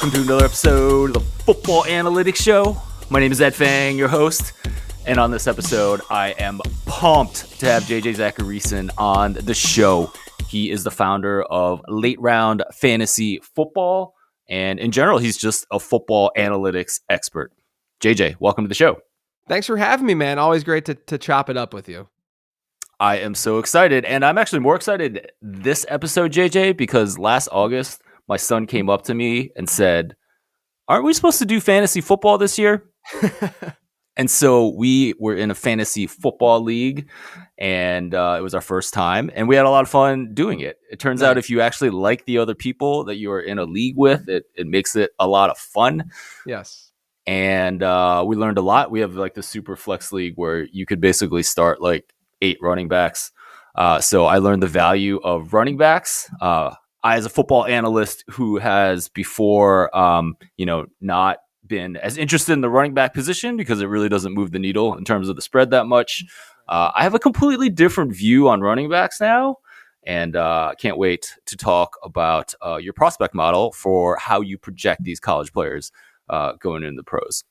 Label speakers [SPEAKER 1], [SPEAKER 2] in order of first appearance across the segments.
[SPEAKER 1] welcome to another episode of the Football Analytics Show. My name is Ed Fang, your host, and on this episode, I am pumped to have JJ Zachariason on the show. He is the founder of Late Round Fantasy Football, and in general, he's just a football analytics expert. JJ, welcome to the show.
[SPEAKER 2] Thanks for having me, man. Always great to chop it up with you.
[SPEAKER 1] I am so excited, and I'm actually more excited this episode, JJ, because last August, my son came up to me and said, "Aren't we supposed to do fantasy football this year?" And so we were in a fantasy football league, and it was our first time, and we had a lot of fun doing it. It turns out if you actually like the other people that you are in a league with, it makes it a lot of fun.
[SPEAKER 2] Yes.
[SPEAKER 1] And we learned a lot. We have like the super flex league where you could basically start like 8 running backs. So I learned the value of running backs. I, as a football analyst who has before, not been as interested in the running back position because it really doesn't move the needle in terms of the spread that much. I have a completely different view on running backs now, and can't wait to talk about your prospect model for how you project these college players going into the pros.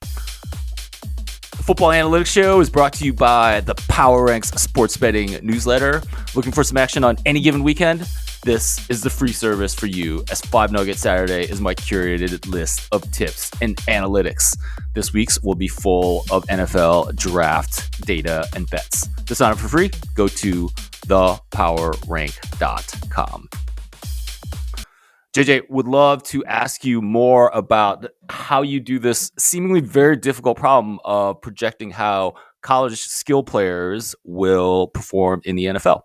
[SPEAKER 1] The Football Analytics Show is brought to you by the Power Ranks Sports Betting Newsletter. Looking for some action on any given weekend? This is the free service for you, as 5 Nugget Saturday is my curated list of tips and analytics. This week's will be full of NFL draft data and bets. To sign up for free, go to thepowerrank.com. JJ, would love to ask you more about how you do this seemingly very difficult problem of projecting how college skill players will perform in the NFL.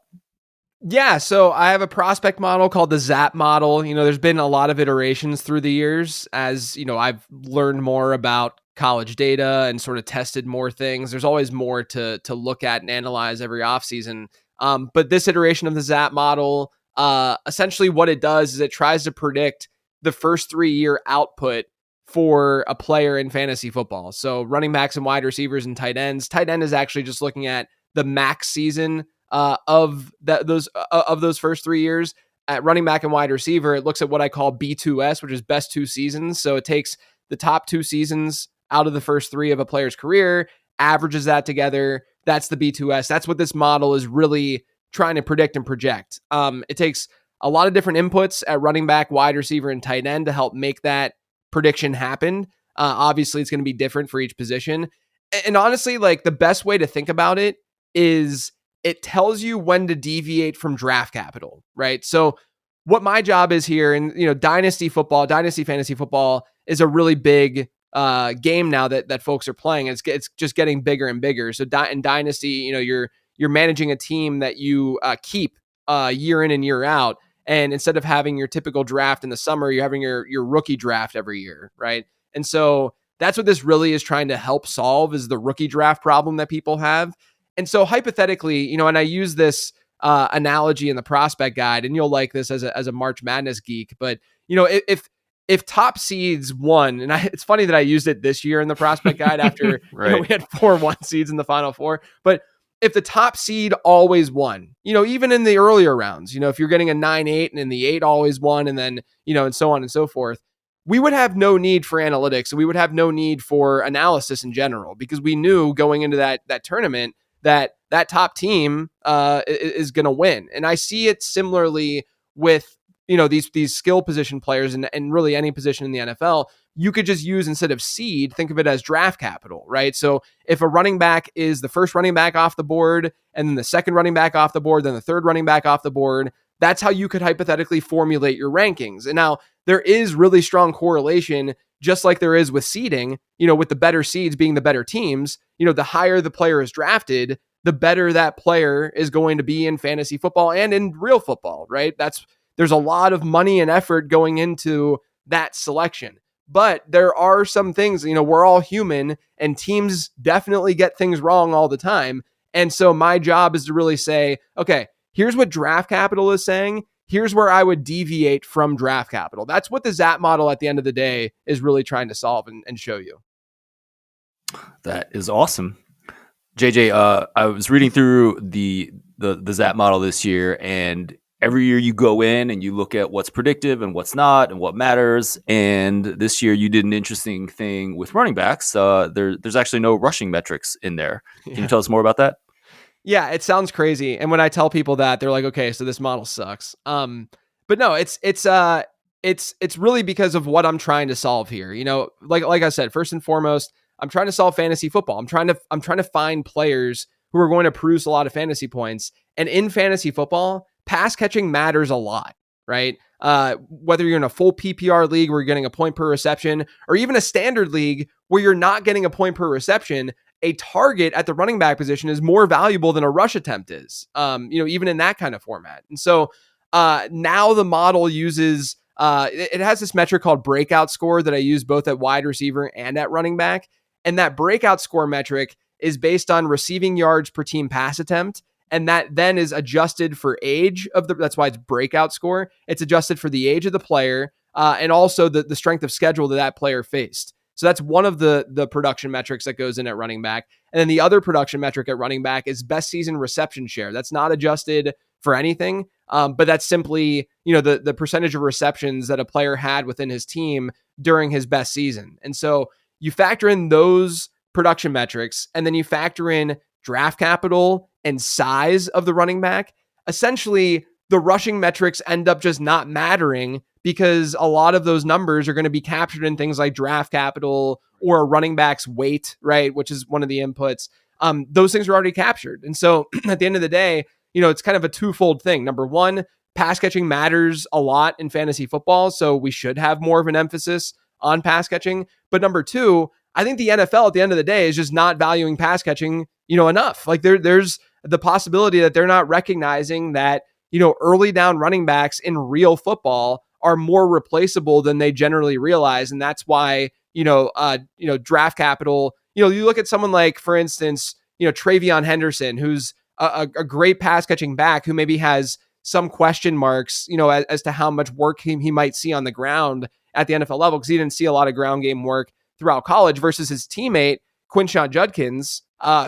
[SPEAKER 2] Yeah, so I have a prospect model called the ZAP model. There's been a lot of iterations through the years as, I've learned more about college data and sort of tested more things. There's always more to look at and analyze every offseason. But this iteration of the ZAP model, essentially what it does is it tries to predict the first 3-year output for a player in fantasy football. So running backs and wide receivers and tight ends. Tight end is actually just looking at the max season of those first 3 years. At running back and wide receiver, it looks at what I call B2S, which is best 2 seasons. So it takes the top 2 seasons out of the first 3 of a player's career, averages that together. That's the B2S. That's what this model is really trying to predict and project. It takes a lot of different inputs at running back, wide receiver, and tight end to help make that prediction happen. Obviously, it's going to be different for each position. And honestly, like the best way to think about it is it tells you when to deviate from draft capital, right? So what my job is here, and dynasty fantasy football is a really big game now that folks are playing. It's just getting bigger and bigger. So in dynasty, you're managing a team that you keep year in and year out. And instead of having your typical draft in the summer, you're having your rookie draft every year, right? And so that's what this really is trying to help solve, is the rookie draft problem that people have. And so hypothetically, and I use this analogy in the prospect guide, and you'll like this as a March Madness geek, but if top seeds won, and it's funny that I used it this year in the prospect guide after
[SPEAKER 1] right.
[SPEAKER 2] We had 4 1 seeds in the Final Four, but if the top seed always won, even in the earlier rounds, if you're getting a 9-8 and then the 8 always won, and then, and so on and so forth, we would have no need for analytics, and we would have no need for analysis in general, because we knew going into that tournament that top team is going to win. And I see it similarly with, these skill position players and really any position in the NFL. You could just use, instead of seed, think of it as draft capital, right? So if a running back is the first running back off the board, and then the second running back off the board, then the third running back off the board, that's how you could hypothetically formulate your rankings. And now there is really strong correlation, just like there is with seeding, with the better seeds being the better teams. The higher the player is drafted, the better that player is going to be in fantasy football and in real football, right? There's a lot of money and effort going into that selection. But there are some things, we're all human, and teams definitely get things wrong all the time. And so my job is to really say, okay, here's what draft capital is saying. Here's where I would deviate from draft capital. That's what the ZAP model at the end of the day is really trying to solve and show you.
[SPEAKER 1] That is awesome. JJ, I was reading through the ZAP model this year, and every year you go in and you look at what's predictive and what's not and what matters. And this year you did an interesting thing with running backs. There's actually no rushing metrics in there. Can you
[SPEAKER 2] Yeah.
[SPEAKER 1] tell us more about that?
[SPEAKER 2] Yeah, it sounds crazy. And when I tell people that, they're like, okay, so this model sucks. But no, it's really because of what I'm trying to solve here. Like I said, first and foremost, I'm trying to solve fantasy football. I'm trying to find players who are going to produce a lot of fantasy points. And in fantasy football, pass catching matters a lot, right? Whether you're in a full PPR league where you're getting a point per reception, or even a standard league where you're not getting a point per reception, a target at the running back position is more valuable than a rush attempt is, even in that kind of format. And so now the model uses, it has this metric called breakout score that I use both at wide receiver and at running back. And that breakout score metric is based on receiving yards per team pass attempt. And that then is adjusted for age that's why it's breakout score. It's adjusted for the age of the player and also the strength of schedule that player faced. So that's one of the production metrics that goes in at running back. And then the other production metric at running back is best season reception share. That's not adjusted for anything, but that's simply, the percentage of receptions that a player had within his team during his best season. And so you factor in those production metrics, and then you factor in draft capital and size of the running back. Essentially, the rushing metrics end up just not mattering because a lot of those numbers are going to be captured in things like draft capital or a running back's weight, right? Which is one of the inputs. Those things are already captured. And so at the end of the day, it's kind of a twofold thing. Number one, pass catching matters a lot in fantasy football. So we should have more of an emphasis on pass catching. But number two, I think the NFL at the end of the day is just not valuing pass catching, enough. Like there's the possibility that they're not recognizing that, early down running backs in real football are more replaceable than they generally realize. And that's why, draft capital, you look at someone like, for instance, Travion Henderson, who's a great pass catching back who maybe has some question marks, as to how much work he might see on the ground at the NFL level, because he didn't see a lot of ground game work throughout college, versus his teammate, Quinshon Judkins,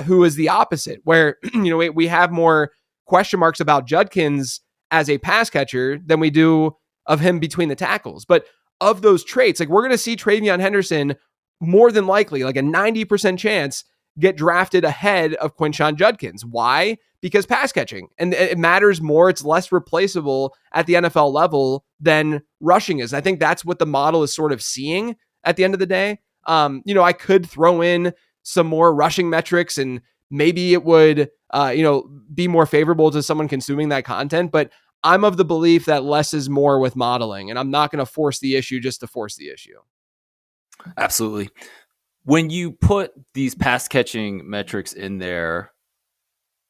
[SPEAKER 2] who is the opposite, where, we have more question marks about Judkins as a pass catcher than we do of him between the tackles. But of those traits, like, we're going to see Travion Henderson more than likely, like a 90% chance, get drafted ahead of Quinshon Judkins. Why? Because pass catching, and it matters more. It's less replaceable at the NFL level than rushing is. I think that's what the model is sort of seeing at the end of the day. I could throw in some more rushing metrics and maybe it would, be more favorable to someone consuming that content. But I'm of the belief that less is more with modeling, and I'm not going to force the issue just to force the issue.
[SPEAKER 1] Absolutely. When you put these pass catching metrics in there,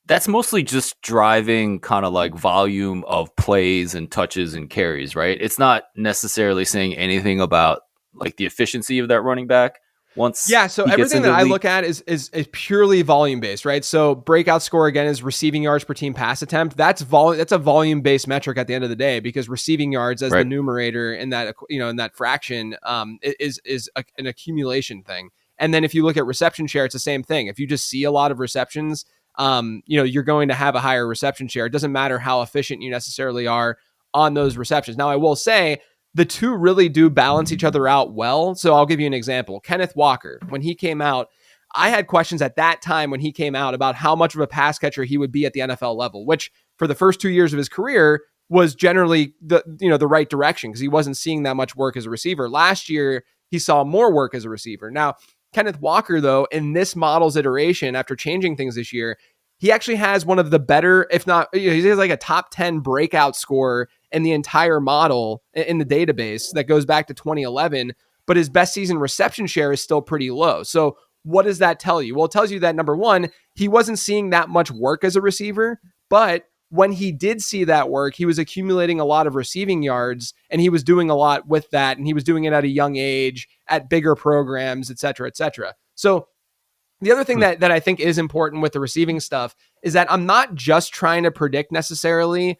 [SPEAKER 1] that's mostly just driving kind of like volume of plays and touches and carries, right? It's not necessarily saying anything about like the efficiency of that running back once
[SPEAKER 2] Yeah, so
[SPEAKER 1] he gets
[SPEAKER 2] everything
[SPEAKER 1] into
[SPEAKER 2] that
[SPEAKER 1] the
[SPEAKER 2] I
[SPEAKER 1] league.
[SPEAKER 2] look at is purely volume based, right? So breakout score again is receiving yards per team pass attempt. That's a volume based metric at the end of the day, because receiving yards as the
[SPEAKER 1] Right.
[SPEAKER 2] numerator in that in that fraction is an accumulation thing. And then if you look at reception share, it's the same thing. If you just see a lot of receptions, you're going to have a higher reception share. It doesn't matter how efficient you necessarily are on those receptions. Now, I will say, the two really do balance each other out well. So I'll give you an example. Kenneth Walker, when he came out, I had questions at that time when he came out about how much of a pass catcher he would be at the NFL level, which for the first 2 years of his career was generally the right direction, because he wasn't seeing that much work as a receiver. Last year, he saw more work as a receiver. Now, Kenneth Walker, though, in this model's iteration, after changing things this year, he actually has one of the better, if not, he has like a top 10 breakout score in the entire model in the database that goes back to 2011, but his best season reception share is still pretty low. So what does that tell you? Well, it tells you that, number one, he wasn't seeing that much work as a receiver, but when he did see that work, he was accumulating a lot of receiving yards, and he was doing a lot with that, and he was doing it at a young age, at bigger programs, et cetera, et cetera. So the other thing that I think is important with the receiving stuff is that I'm not just trying to predict necessarily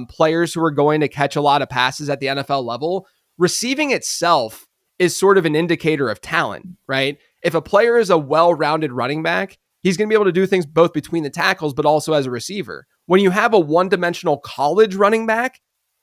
[SPEAKER 2] players who are going to catch a lot of passes at the NFL level. Receiving itself is sort of an indicator of talent, right? If a player is a well-rounded running back, he's going to be able to do things both between the tackles, but also as a receiver. When you have a one-dimensional college running back,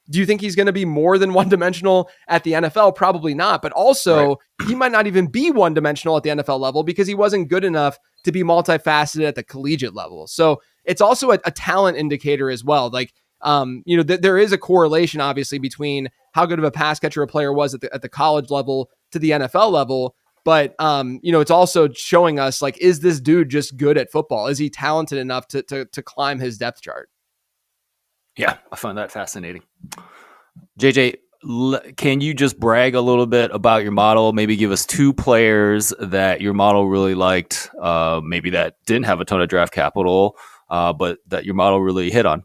[SPEAKER 2] do you think he's going to be more than one-dimensional at the NFL? Probably not. But also,
[SPEAKER 1] Right.
[SPEAKER 2] he might not even be one-dimensional at the NFL level because he wasn't good enough to be multifaceted at the collegiate level. So it's also a talent indicator as well. Like, there is a correlation, obviously, between how good of a pass catcher a player was at the college level to the NFL level. But, it's also showing us, like, is this dude just good at football? Is he talented enough to climb his depth chart?
[SPEAKER 1] Yeah, I find that fascinating. JJ, can you just brag a little bit about your model? Maybe give us 2 players that your model really liked, maybe that didn't have a ton of draft capital, but that your model really hit on.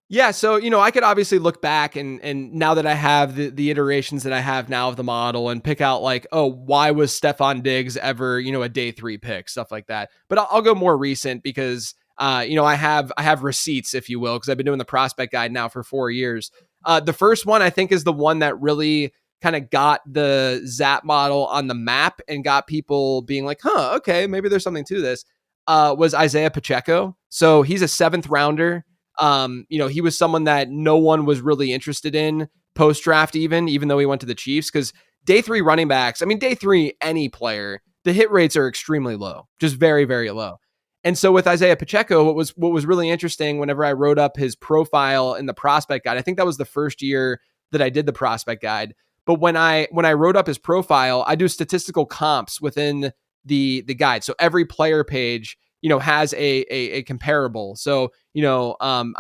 [SPEAKER 2] Yeah, so I could obviously look back and now that I have the iterations that I have now of the model and pick out like, oh, why was Stephon Diggs ever a day 3 pick, stuff like that. But I'll go more recent because I have receipts, if you will, because I've been doing the prospect guide now for 4 years. The first one I think is the one that really kind of got the Zap model on the map and got people being like, huh, okay, maybe there's something to this. Was Isaiah Pacheco. So he's a 7th rounder. He was someone that no one was really interested in post draft, even though he went to the Chiefs, because day 3 running backs, I mean, day 3, any player, the hit rates are extremely low, just very, very low. And so with Isaiah Pacheco, what was really interesting whenever I wrote up his profile in the prospect guide, I think that was the first year that I did the prospect guide. But when I wrote up his profile, I do statistical comps within the guide. So every player page, has a comparable. So,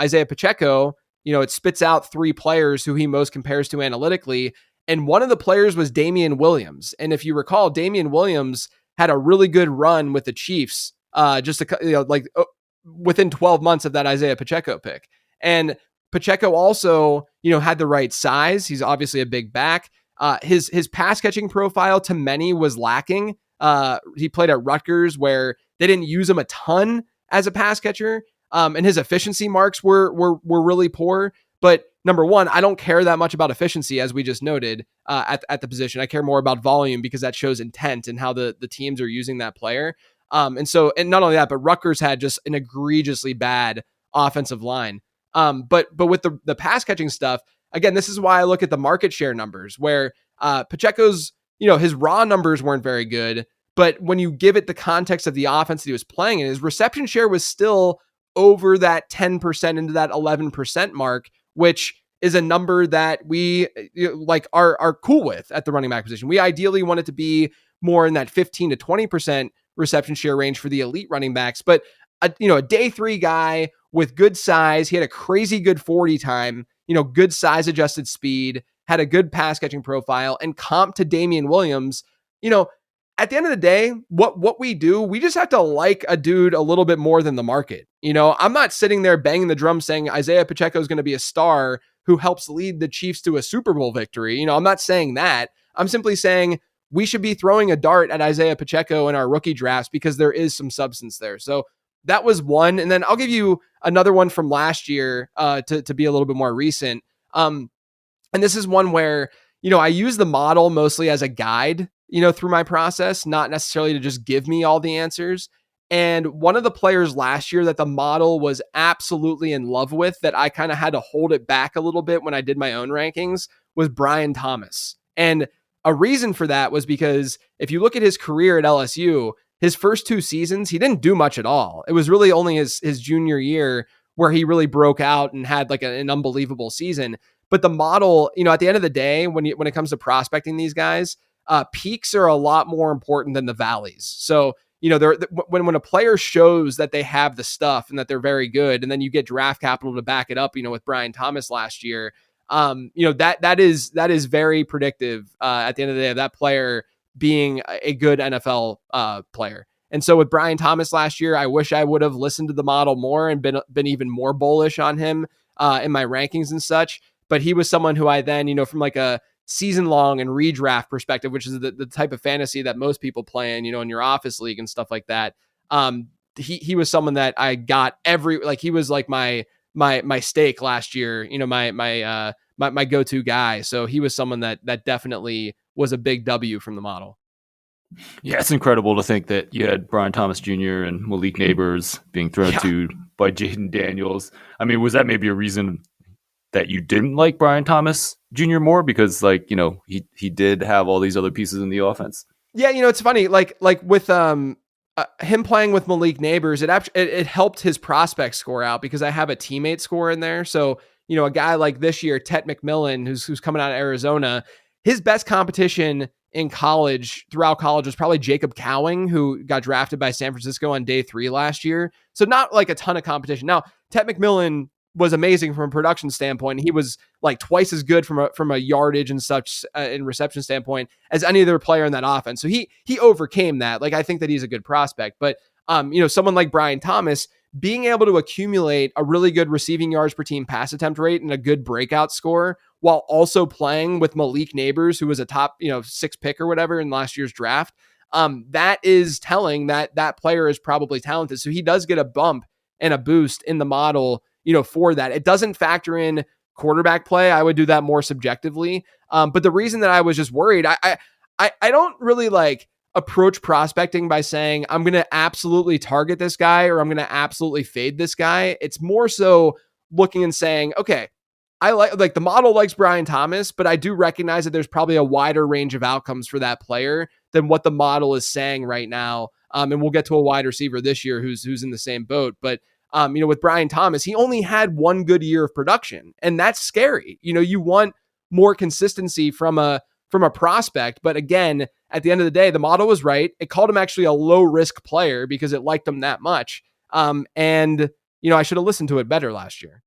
[SPEAKER 2] Isaiah Pacheco, it spits out 3 players who he most compares to analytically. And one of the players was Damian Williams. And if you recall, Damian Williams had a really good run with the Chiefs, within 12 months of that Isaiah Pacheco pick. And Pacheco also, had the right size. He's obviously a big back. His pass catching profile to many was lacking. He played at Rutgers where they didn't use him a ton as a pass catcher. And his efficiency marks were really poor. But number one, I don't care that much about efficiency, as we just noted, at the position. I care more about volume because that shows intent and how the teams are using that player. And not only that, but Rutgers had just an egregiously bad offensive line. But with the pass catching stuff, again, this is why I look at the market share numbers where Pacheco's, his raw numbers weren't very good. But when you give it the context of the offense that he was playing in, his reception share was still over that 10% into that 11% mark, which is a number that we are cool with at the running back position. We ideally want it to be more in that 15 to 20% reception share range for the elite running backs. But a day 3 guy with good size, he had a crazy good 40 time, good size adjusted speed, had a good pass catching profile, and comp to Damian Williams, at the end of the day, what we do, we just have to like a dude a little bit more than the market. I'm not sitting there banging the drum saying Isaiah Pacheco is going to be a star who helps lead the Chiefs to a Super Bowl victory. I'm not saying that. I'm simply saying we should be throwing a dart at Isaiah Pacheco in our rookie drafts because there is some substance there. So that was one. And then I'll give you another one from last year to be a little bit more recent. And this is one where, I use the model mostly as a guide, through my process, not necessarily to just give me all the answers. And one of the players last year that the model was absolutely in love with, that I kind of had to hold it back a little bit when I did my own rankings, was Brian Thomas. And a reason for that was because if you look at his career at LSU, his first 2 seasons, he didn't do much at all. It was really only his junior year where he really broke out and had like an unbelievable season. But the model, at the end of the day, when it comes to prospecting these guys, peaks are a lot more important than the valleys. So, when a player shows that they have the stuff and that they're very good, and then you get draft capital to back it up, with Brian Thomas last year, that is very predictive at the end of the day of that player being a good NFL player. And so with Brian Thomas last year, I wish I would have listened to the model more and been even more bullish on him in my rankings and such. But he was someone who I then, from like a season long and redraft perspective, which is the type of fantasy that most people play in, in your office league and stuff like that. He was someone that I got he was like my stake last year, my go-to guy. So he was someone that definitely was a big W from the model.
[SPEAKER 1] Yeah, it's incredible to think that you had Brian Thomas Jr. and Malik Neighbors being thrown
[SPEAKER 2] Yeah.
[SPEAKER 1] to by Jaden Daniels. I mean, was that maybe a reason that you didn't like Brian Thomas Jr. more because, like, he did have all these other pieces in the offense?
[SPEAKER 2] Yeah, it's funny. Like with him playing with Malik Neighbors, it helped his prospect score out because I have a teammate score in there. So a guy like this year, Tet McMillan, who's coming out of Arizona, his best competition in college throughout college was probably Jacob Cowing, who got drafted by San Francisco on day 3 last year. So not like a ton of competition. Now Tet McMillan was amazing from a production standpoint. He was like twice as good from a yardage and such in reception standpoint as any other player in that offense. So he overcame that. Like, I think that he's a good prospect, but someone like Brian Thomas being able to accumulate a really good receiving yards per team pass attempt rate and a good breakout score while also playing with Malik Neighbors, who was a top 6 pick or whatever in last year's draft. That is telling that that player is probably talented. So he does get a bump and a boost in the model for that. It doesn't factor in quarterback play. I would do that more subjectively. But the reason that I was just worried, I don't really like approach prospecting by saying I'm going to absolutely target this guy or I'm going to absolutely fade this guy. It's more so looking and saying, okay, I like the model likes Brian Thomas, but I do recognize that there's probably a wider range of outcomes for that player than what the model is saying right now. And we'll get to a wide receiver this year who's in the same boat, but with Brian Thomas, he only had one good year of production, and that's scary. You want more consistency from a prospect, but again, at the end of the day, the model was right. It called him actually a low risk player because it liked him that much. And I should have listened to it better last year.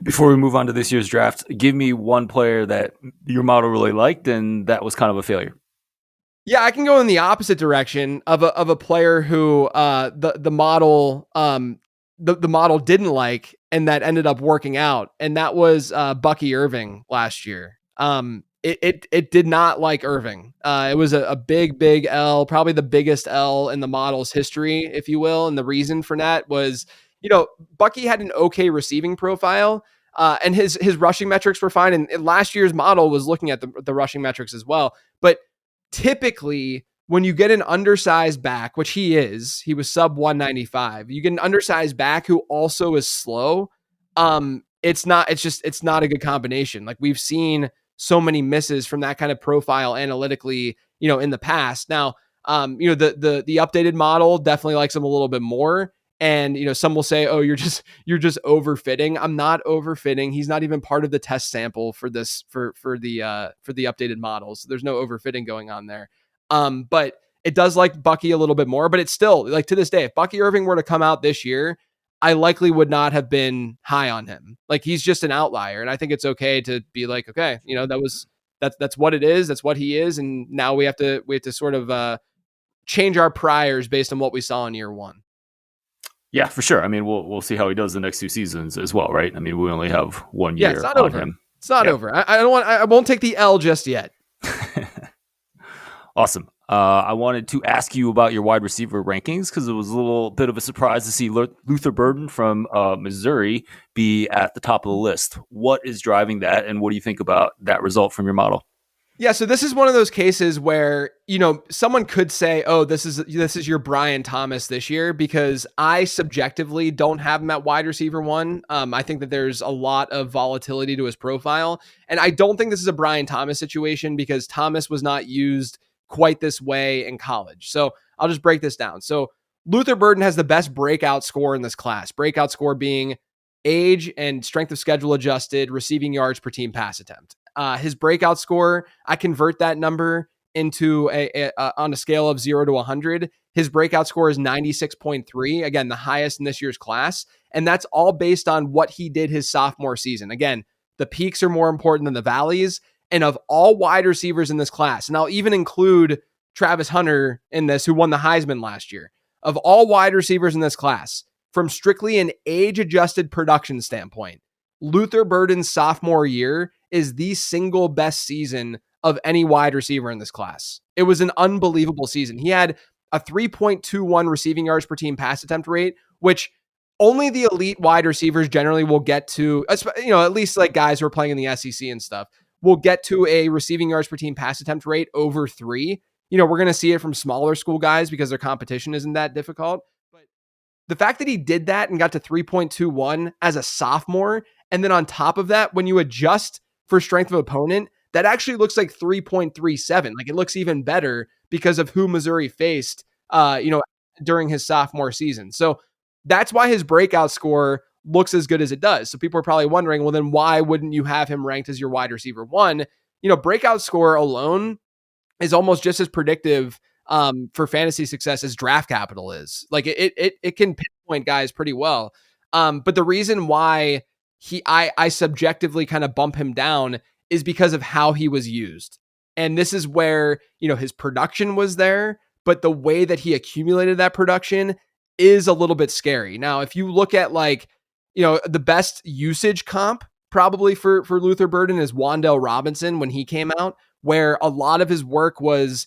[SPEAKER 1] Before we move on to this year's draft, give me one player that your model really liked and that was kind of a failure.
[SPEAKER 2] Yeah, I can go in the opposite direction of a player who the model the model didn't like and that ended up working out, and that was Bucky Irving last year. It did not like Irving. It was a big L, probably the biggest L in the model's history, if you will. And the reason for that was, Bucky had an okay receiving profile, and his rushing metrics were fine. And last year's model was looking at the rushing metrics as well, but typically when you get an undersized back, which he was sub 195, you get an undersized back who also is slow. It's not a good combination. Like, we've seen so many misses from that kind of profile analytically, in the past. Now, the updated model definitely likes him a little bit more. And, some will say, oh, you're just overfitting. I'm not overfitting. He's not even part of the test sample for this, for the updated models. There's no overfitting going on there. But it does like Bucky a little bit more, but it's still, like, to this day, if Bucky Irving were to come out this year, I likely would not have been high on him. Like, he's just an outlier. And I think it's okay to be like, okay, that's what it is. That's what he is. And now we have to sort of change our priors based on what we saw in year one.
[SPEAKER 1] Yeah, for sure. I mean, we'll see how he does the next 2 seasons as well, right? I mean, we only have 1 year on
[SPEAKER 2] over.
[SPEAKER 1] him.
[SPEAKER 2] It's not over. I won't take the L just yet.
[SPEAKER 1] Awesome. I wanted to ask you about your wide receiver rankings because it was a little bit of a surprise to see Luther Burden from Missouri be at the top of the list. What is driving that, and what do you think about that result from your model?
[SPEAKER 2] Yeah, so this is one of those cases where, someone could say, oh, this is your Brian Thomas this year, because I subjectively don't have him at wide receiver 1. I think that there's a lot of volatility to his profile. And I don't think this is a Brian Thomas situation because Thomas was not used quite this way in college. So I'll just break this down. So Luther Burden has the best breakout score in this class. Breakout score being age and strength of schedule adjusted receiving yards per team pass attempt. His breakout score, I convert that number into on a scale of 0 to 100. His breakout score is 96.3. Again, the highest in this year's class. And that's all based on what he did his sophomore season. Again, the peaks are more important than the valleys. And of all wide receivers in this class, and I'll even include Travis Hunter in this, who won the Heisman last year, of all wide receivers in this class, from strictly an age-adjusted production standpoint, Luther Burden's sophomore year is the single best season of any wide receiver in this class. It was an unbelievable season. He had a 3.21 receiving yards per team pass attempt rate, which only the elite wide receivers generally will get to, at least like guys who are playing in the SEC and stuff, will get to a receiving yards per team pass attempt rate over 3. we're going to see it from smaller school guys because their competition isn't that difficult. But the fact that he did that and got to 3.21 as a sophomore, and then on top of that, when you adjust for strength of opponent, that actually looks like 3.37. Like, it looks even better because of who Missouri faced, during his sophomore season. So that's why his breakout score looks as good as it does. So people are probably wondering, well, then why wouldn't you have him ranked as your wide receiver one? Breakout score alone is almost just as predictive for fantasy success as draft capital is. Like, it can pinpoint guys pretty well. But the reason why I subjectively kind of bump him down is because of how he was used. And this is where, his production was there, but the way that he accumulated that production is a little bit scary. Now, if you look at the best usage comp probably for Luther Burden is Wan'Dale Robinson when he came out, where a lot of his work was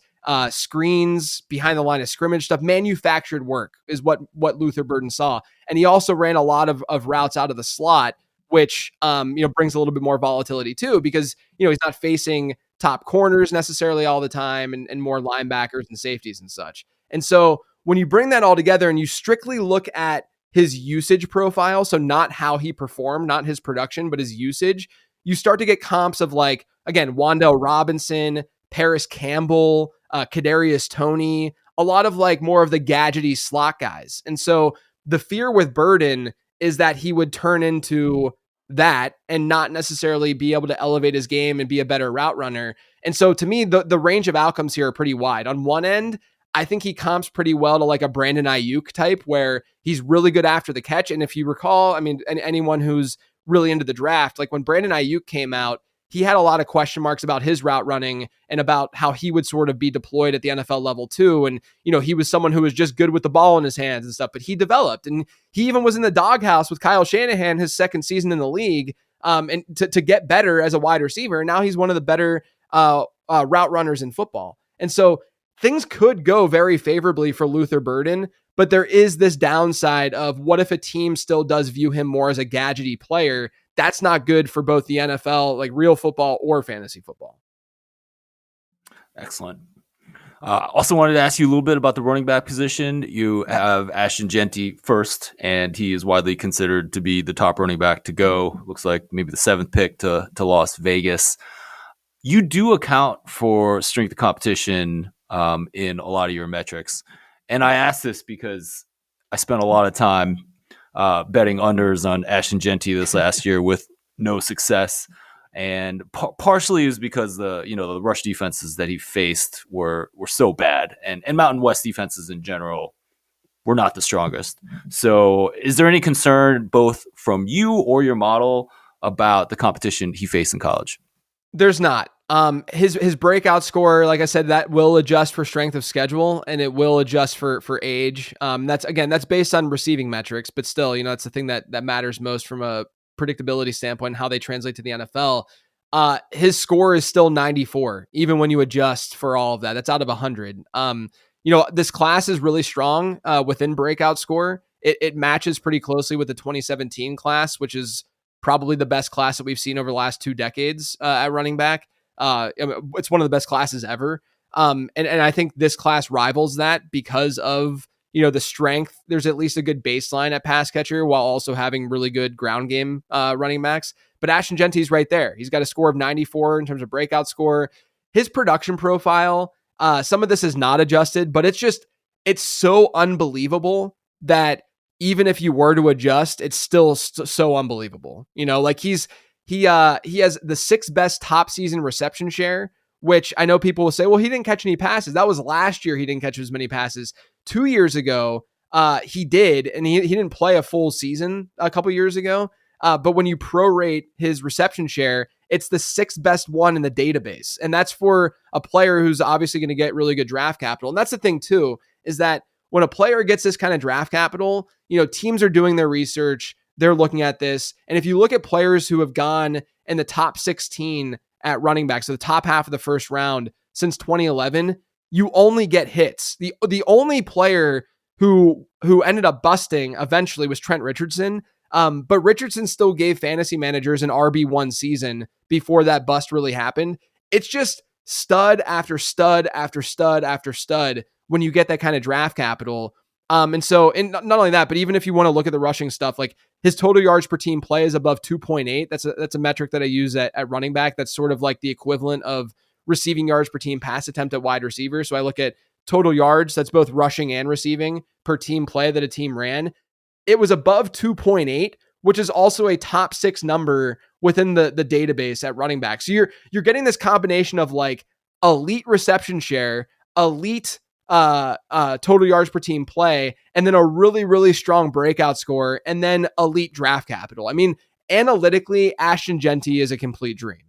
[SPEAKER 2] screens, behind the line of scrimmage stuff, manufactured work is what Luther Burden saw. And he also ran a lot of routes out of the slot, which brings a little bit more volatility too, because he's not facing top corners necessarily all the time, and more linebackers and safeties and such. And so when you bring that all together and you strictly look at his usage profile, so not how he performed, not his production, but his usage, you start to get comps of, like, again, Wan'Dale Robinson, Paris Campbell, Kadarius Toney, a lot of more of the gadgety slot guys. And so the fear with Burden is that he would turn into that and not necessarily be able to elevate his game and be a better route runner. And so to me, the range of outcomes here are pretty wide. On one end, I think he comps pretty well to like a Brandon Ayuk type, where he's really good after the catch. And if you recall, anyone who's really into the draft, like when Brandon Ayuk came out, he had a lot of question marks about his route running and about how he would sort of be deployed at the NFL level too. And, he was someone who was just good with the ball in his hands and stuff, but he developed, and he even was in the doghouse with Kyle Shanahan his second season in the league, and to get better as a wide receiver. And now he's one of the better route runners in football. And so things could go very favorably for Luther Burden, but there is this downside of what if a team still does view him more as a gadgety player? That's not good for both the NFL, like real football, or fantasy football.
[SPEAKER 1] Excellent. Also wanted to ask you a little bit about the running back position. You have Ashton Jeanty first, and he is widely considered to be the top running back to go. Looks like maybe the 7th pick to Las Vegas. You do account for strength of competition in a lot of your metrics. And I ask this because I spent a lot of time betting unders on Ashton Jeanty this last year with no success. And partially is because the rush defenses that he faced were so bad, and Mountain West defenses in general were not the strongest. So is there any concern both from you or your model about the competition he faced in college?
[SPEAKER 2] There's not. His breakout score, like I said, that will adjust for strength of schedule, and it will adjust for age. That's based on receiving metrics, but still, it's the thing that matters most from a predictability standpoint, how they translate to the NFL. His score is still 94, even when you adjust for all of that. That's out of 100. This class is really strong within breakout score. It matches pretty closely with the 2017 class, which is probably the best class that we've seen over the last 2 decades at running back. It's one of the best classes ever. And I think this class rivals that because of, the strength. There's at least a good baseline at pass catcher while also having really good ground game running backs. But Ashton Jeanty's right there. He's got a score of 94 in terms of breakout score. His production profile, some of this is not adjusted, but it's so unbelievable that even if you were to adjust, it's still so unbelievable. He has the 6th best top season reception share, which I know people will say, well, he didn't catch any passes. That was last year. He didn't catch as many passes. 2 years ago, he did, and he didn't play a full season a couple years ago. But when you prorate his reception share, it's the 6th best one in the database. And that's for a player who's obviously going to get really good draft capital. And that's the thing too, is that when a player gets this kind of draft capital, teams are doing their research. They're looking at this. And if you look at players who have gone in the top 16 at running back, so the top half of the first round since 2011, you only get hits. The only player who ended up busting eventually was Trent Richardson. But Richardson still gave fantasy managers an RB1 season before that bust really happened. It's just stud after stud after stud after stud when you get that kind of draft capital. And not only that, but even if you want to look at the rushing stuff, like his total yards per team play is above 2.8. That's a metric that I use at running back. That's sort of like the equivalent of receiving yards per team pass attempt at wide receiver. So I look at total yards, that's both rushing and receiving per team play that a team ran. It was above 2.8, which is also a top 6 number within the database at running back. So you're getting this combination of like elite reception share, elite total yards per team play, and then a really, really strong breakout score, and then elite draft capital. I mean, analytically, Ashton Genty is a complete dream.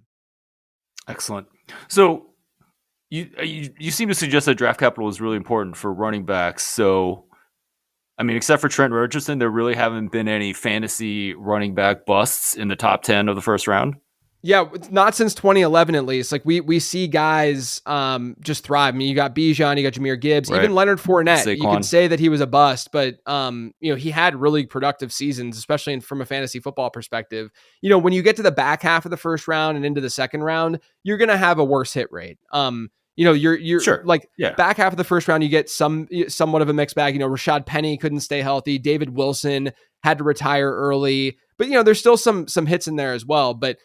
[SPEAKER 1] Excellent. So you seem to suggest that draft capital is really important for running backs. So, I mean, except for Trent Richardson, there really haven't been any fantasy running back busts in the top 10 of the first round.
[SPEAKER 2] Yeah, not since 2011 at least. Like we see guys just thrive. I mean, you got Bijan, you got Jahmyr Gibbs, right. Even Leonard Fournette. Saquon. You could say that he was a bust, but he had really productive seasons, especially from a fantasy football perspective. When you get to the back half of the first round and into the second round, you're going to have a worse hit rate. You're sure. Back half of the first round, you get somewhat of a mixed bag. Rashad Penny couldn't stay healthy. David Wilson had to retire early, but there's still some hits in there as well. But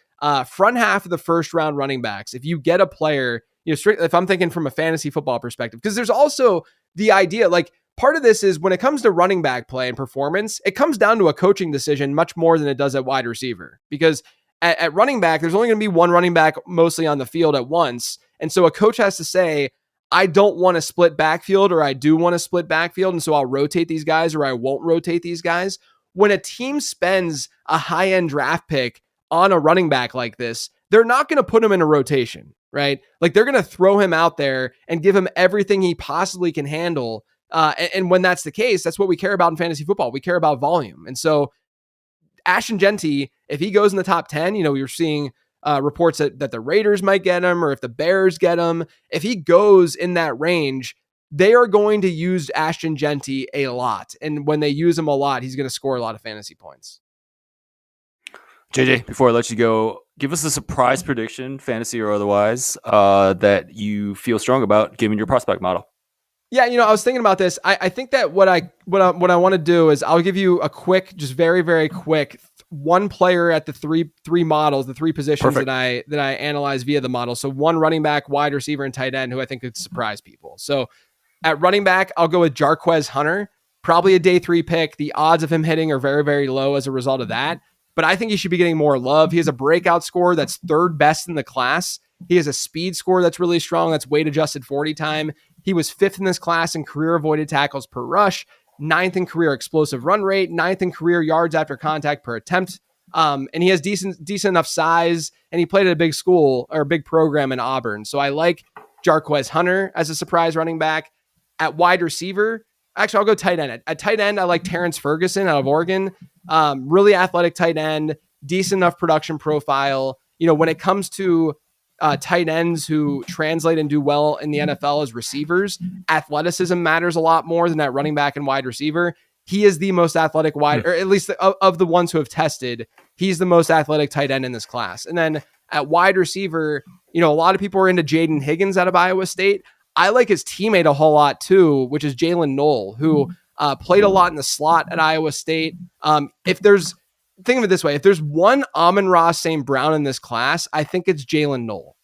[SPEAKER 2] front half of the first round running backs, if you get a player, if I'm thinking from a fantasy football perspective, because there's also the idea, like part of this is when it comes to running back play and performance, it comes down to a coaching decision much more than it does at wide receiver, because at running back, there's only going to be one running back mostly on the field at once. And so a coach has to say, I don't want to split backfield, or I do want to split backfield. And so I'll rotate these guys, or I won't rotate these guys. When a team spends a high-end draft pick on a running back like this, they're not going to put him in a rotation, right? Like they're going to throw him out there and give him everything he possibly can handle. And when that's the case, that's what we care about in fantasy football. We care about volume. And so Ashton Genty, if he goes in the top 10, you're seeing reports that the Raiders might get him, or if the Bears get him. If he goes in that range, they are going to use Ashton Genty a lot. And when they use him a lot, he's going to score a lot of fantasy points.
[SPEAKER 1] JJ, before I let you go, give us a surprise prediction, fantasy or otherwise, that you feel strong about given your prospect model.
[SPEAKER 2] Yeah, I was thinking about this. I think that what I want to do is I'll give you a quick, just very, very quick, one player at the three models, the three positions that I analyze via the model. So one running back, wide receiver, and tight end who I think could surprise people. So at running back, I'll go with Jarquez Hunter, probably a day 3 pick. The odds of him hitting are very, very low as a result of that. But I think he should be getting more love. He has a breakout score that's 3rd best in the class. He has a speed score that's really strong. That's weight adjusted 40 time. He was 5th in this class in career avoided tackles per rush, 9th in career explosive run rate, 9th in career yards after contact per attempt. And he has decent enough size, and he played at a big school or a big program in Auburn. So I like Jarquez Hunter as a surprise running back. At wide receiver, actually, I'll go tight end. At tight end, I like Terrence Ferguson out of Oregon. Really athletic tight end, decent enough production profile. When it comes to tight ends who translate and do well in the NFL as receivers, athleticism matters a lot more than that running back and wide receiver. He is the most athletic wide, or at least of the ones who have tested, he's the most athletic tight end in this class. And then at wide receiver, a lot of people are into Jaden Higgins out of Iowa State. I like his teammate a whole lot too, which is Jalen Knoll, who played a lot in the slot at Iowa State. Think of it this way. If there's one Amon-Ra St. Brown in this class, I think it's Jalen Knoll.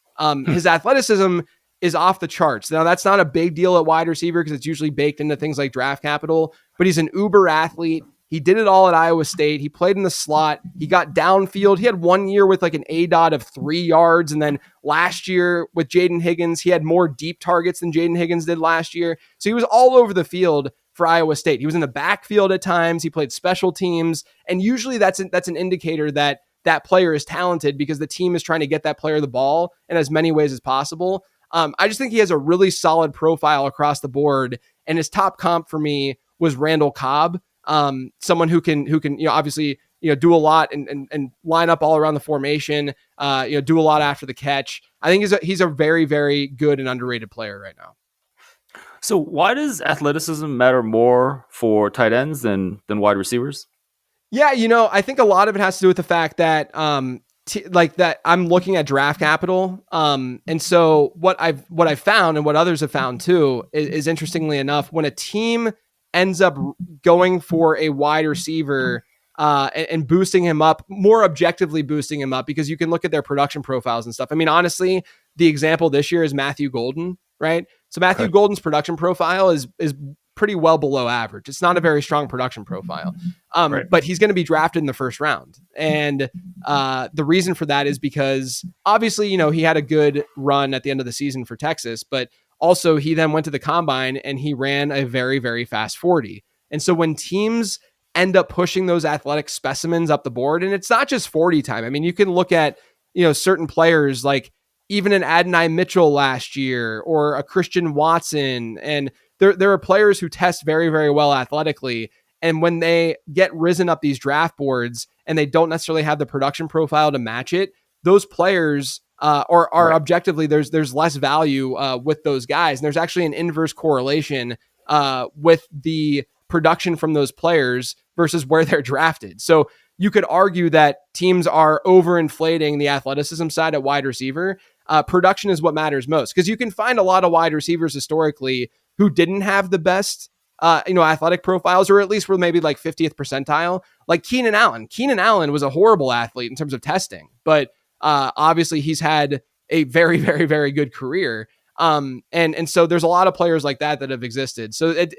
[SPEAKER 2] His athleticism is off the charts. Now, that's not a big deal at wide receiver because it's usually baked into things like draft capital, but he's an uber athlete. He did it all at Iowa State. He played in the slot. He got downfield. He had 1 year with like an ADOT of 3 yards. And then last year with Jaden Higgins, he had more deep targets than Jaden Higgins did last year. So he was all over the field for Iowa State. He was in the backfield at times. He played special teams. And usually that's an indicator that that player is talented because the team is trying to get that player the ball in as many ways as possible. I just think he has a really solid profile across the board. And his top comp for me was Randall Cobb, someone who can obviously do a lot and line up all around the formation, do a lot after the catch. I think he's a very, very good and underrated player right now.
[SPEAKER 1] So why does athleticism matter more for tight ends than wide receivers?
[SPEAKER 2] Yeah, I think a lot of it has to do with the fact that like that I'm looking at draft capital. And so what I've found and what others have found too is interestingly enough, when a team ends up going for a wide receiver and boosting him up, more objectively boosting him up, because you can look at their production profiles and stuff. I mean, honestly, the example this year is Matthew Golden, right? So Matthew Golden's production profile is pretty well below average. It's not a very strong production profile, but he's going to be drafted in the first round. And the reason for that is because obviously, he had a good run at the end of the season for Texas, but also he then went to the combine and he ran a very, very fast 40. And so when teams end up pushing those athletic specimens up the board, and it's not just 40 time. I mean, you can look at, certain players like even an Adonai Mitchell last year or a Christian Watson. And there are players who test very, very well athletically. And when they get risen up these draft boards and they don't necessarily have the production profile to match it, those players are objectively, there's less value with those guys. And there's actually an inverse correlation with the production from those players versus where they're drafted. So you could argue that teams are overinflating the athleticism side at wide receiver. Production is what matters most, because you can find a lot of wide receivers historically who didn't have the best athletic profiles, or at least were maybe like 50th percentile, like Keenan Allen. Keenan Allen was a horrible athlete in terms of testing, but obviously he's had a very, very, very good career. And so there's a lot of players like that have existed. So it's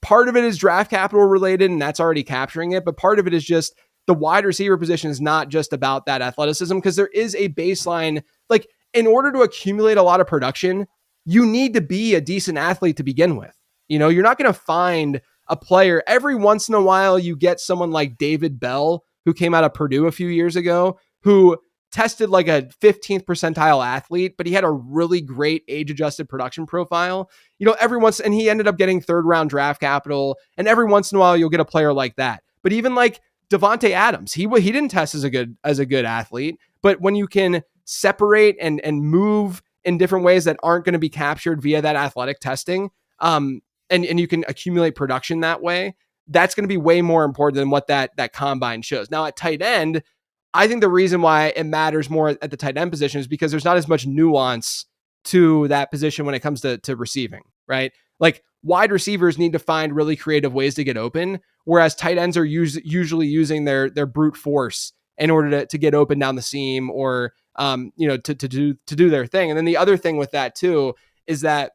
[SPEAKER 2] part of it is draft capital related, and that's already capturing it. But part of it is just the wide receiver position is not just about that athleticism, because there is a baseline. Like, in order to accumulate a lot of production, you need to be a decent athlete to begin with. You're not going to find a player every once in a while. You get someone like David Bell, who came out of Purdue a few years ago, who tested like a 15th percentile athlete, but he had a really great age-adjusted production profile. And he ended up getting third round draft capital. And every once in a while, you'll get a player like that. But even like Devontae Adams, he didn't test as a good athlete. But when you can separate and move in different ways that aren't going to be captured via that athletic testing, and you can accumulate production that way, that's going to be way more important than what that combine shows. Now at tight end, I think the reason why it matters more at the tight end position is because there's not as much nuance to that position when it comes to receiving, right? Like, wide receivers need to find really creative ways to get open, whereas tight ends are usually using their brute force in order to get open down the seam, or to do their thing. And then the other thing with that too is that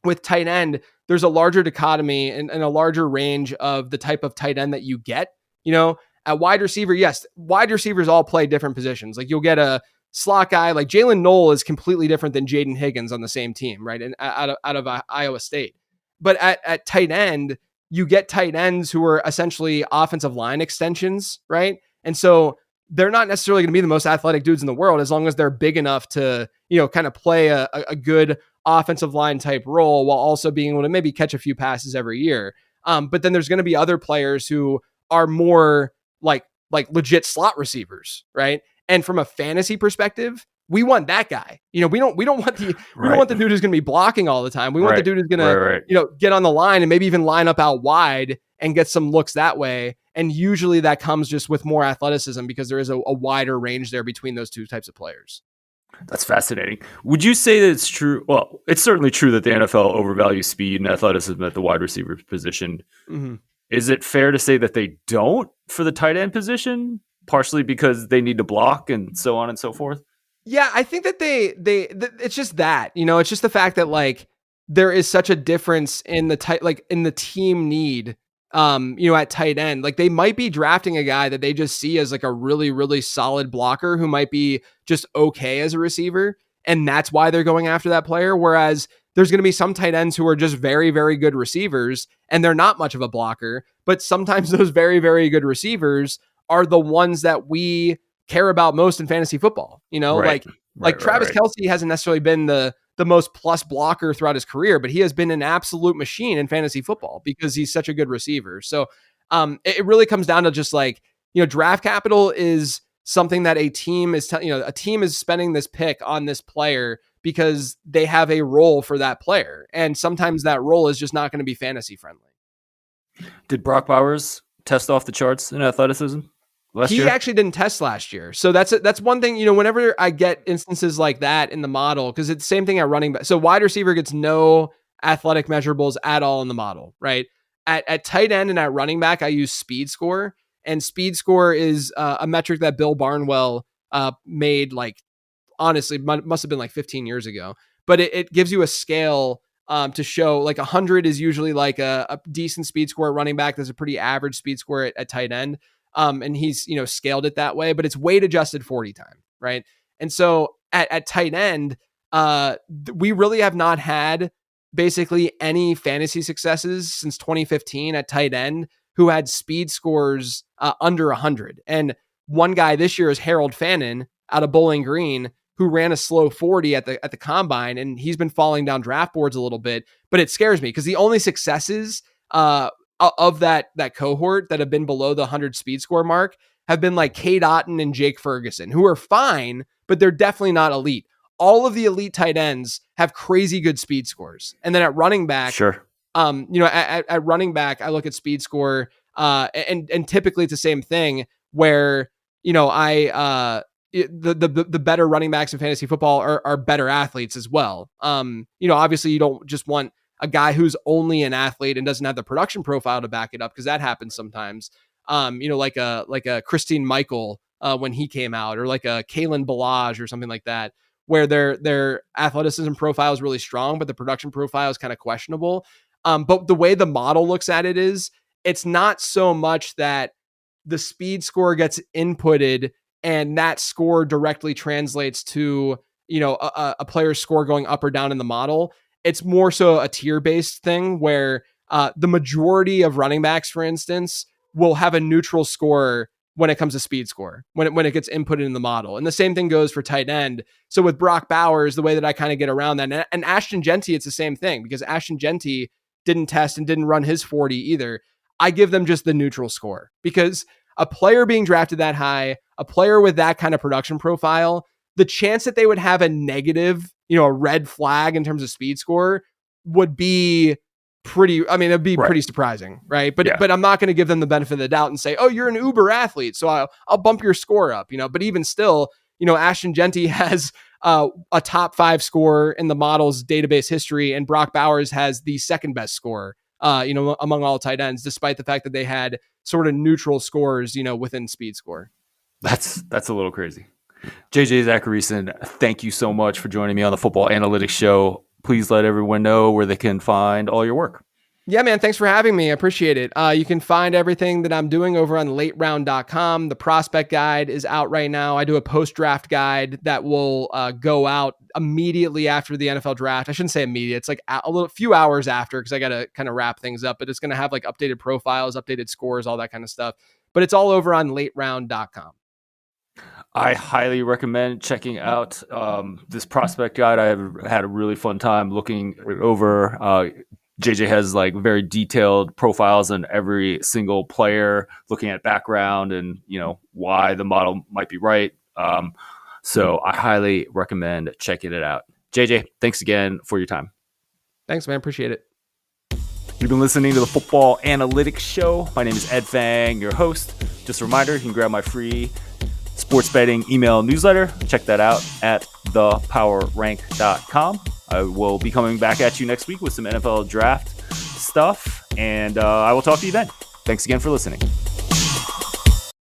[SPEAKER 2] with tight end, there's a larger dichotomy and a larger range of the type of tight end that you get. At wide receiver, yes, wide receivers all play different positions. Like, you'll get a slot guy like Jalen Knoll is completely different than Jaden Higgins on the same team, right? And out of Iowa State. But at tight end, you get tight ends who are essentially offensive line extensions, right? And so they're not necessarily going to be the most athletic dudes in the world, as long as they're big enough to, kind of play a good offensive line type role while also being able to maybe catch a few passes every year. But then there's going to be other players who are more like legit slot receivers, right? And from a fantasy perspective, we want that guy. We don't want the we don't want the dude who's going to be blocking all the time. We want the dude who's going to get on the line and maybe even line up out wide and get some looks that way. And usually that comes just with more athleticism, because there is a wider range there between those two types of players.
[SPEAKER 1] That's fascinating. Would you say that it's true? Well, it's certainly true that the NFL overvalues speed and athleticism at the wide receiver position. Mm-hmm. Is it fair to say that they don't for the tight end position, partially because they need to block and so on and so forth?
[SPEAKER 2] Yeah, I think that it's just that, it's just the fact that like there is such a difference in in the team need, at tight end. Like, they might be drafting a guy that they just see as like a really, really solid blocker who might be just okay as a receiver. And that's why they're going after that player. Whereas there's going to be some tight ends who are just very, very good receivers and they're not much of a blocker. But sometimes those very, very good receivers are the ones that we care about most in fantasy football. Like Travis Kelce hasn't necessarily been the most plus blocker throughout his career, but he has been an absolute machine in fantasy football because he's such a good receiver. So it really comes down to just like, draft capital is something that a team is a team is spending this pick on this player because they have a role for that player. And sometimes that role is just not going to be fantasy friendly.
[SPEAKER 1] Did Brock Bowers test off the charts in athleticism? last
[SPEAKER 2] He
[SPEAKER 1] year.
[SPEAKER 2] actually didn't test last year. So that's one thing, whenever I get instances like that in the model, because it's the same thing at running back. So wide receiver gets no athletic measurables at all in the model, right? At tight end and at running back, I use speed score. And speed score is a metric that Bill Barnwell made, like, honestly, must have been like 15 years ago. But it gives you a scale to show, like, 100 is usually like a decent speed score at running back. There's a pretty average speed score at tight end. And he's, scaled it that way, but it's weight adjusted 40 time, right? And so at tight end, we really have not had basically any fantasy successes since 2015 at tight end who had speed scores under 100. And one guy this year is Harold Fannin out of Bowling Green, who ran a slow 40 at the combine, and he's been falling down draft boards a little bit. But it scares me because the only successes of that cohort that have been below the 100 speed score mark have been like Cade Otton and Jake Ferguson, who are fine, but they're definitely not elite. All of the elite tight ends have crazy good speed scores. And then at running back,
[SPEAKER 1] Sure.
[SPEAKER 2] At running back, I look at speed score, and typically it's the same thing where, the better running backs in fantasy football are better athletes as well. Obviously you don't just want a guy who's only an athlete and doesn't have the production profile to back it up, because that happens sometimes. Like a Christine Michael when he came out, or like a Kalen Balaj or something like that, where their athleticism profile is really strong, but the production profile is kind of questionable. But the way the model looks at it is, it's not so much that the speed score gets inputted and that score directly translates to, a player's score going up or down in the model. It's more so a tier-based thing where the majority of running backs, for instance, will have a neutral score when it comes to speed score, when it gets inputted in the model. And the same thing goes for tight end. So with Brock Bowers, the way that I kind of get around that, and Ashton Genty, it's the same thing, because Ashton Genty didn't test and didn't run his 40 either. I give them just the neutral score, because a player being drafted that high, a player with that kind of production profile, the chance that they would have a negative, a red flag in terms of speed score would be it'd be pretty surprising, right? But I'm not going to give them the benefit of the doubt and say, oh, you're an uber athlete, so I'll bump your score up, But even still, Ashton Genty has a top 5 score in the model's database history, and Brock Bowers has the second best score, among all tight ends, despite the fact that they had sort of neutral scores, within speed score.
[SPEAKER 1] That's a little crazy. JJ Zachariason, thank you so much for joining me on the Football Analytics Show. Please let everyone know where they can find all your work.
[SPEAKER 2] Yeah, man. Thanks for having me. I appreciate it. You can find everything that I'm doing over on lateround.com. The prospect guide is out right now. I do a post-draft guide that will go out immediately after the NFL draft. I shouldn't say immediate. It's like a few hours after, because I got to kind of wrap things up. But it's going to have like updated profiles, updated scores, all that kind of stuff. But it's all over on lateround.com.
[SPEAKER 1] I highly recommend checking out this prospect guide. I have had a really fun time looking it over. JJ has like very detailed profiles on every single player, looking at background and, why the model might be right. So I highly recommend checking it out. JJ, thanks again for your time.
[SPEAKER 2] Thanks, man. Appreciate it.
[SPEAKER 1] You've been listening to the Football Analytics Show. My name is Ed Fang, your host. Just a reminder, you can grab my free sports betting email newsletter. Check that out at thepowerrank.com. I will be coming back at you next week with some NFL draft stuff, and I will talk to you then. Thanks again for listening.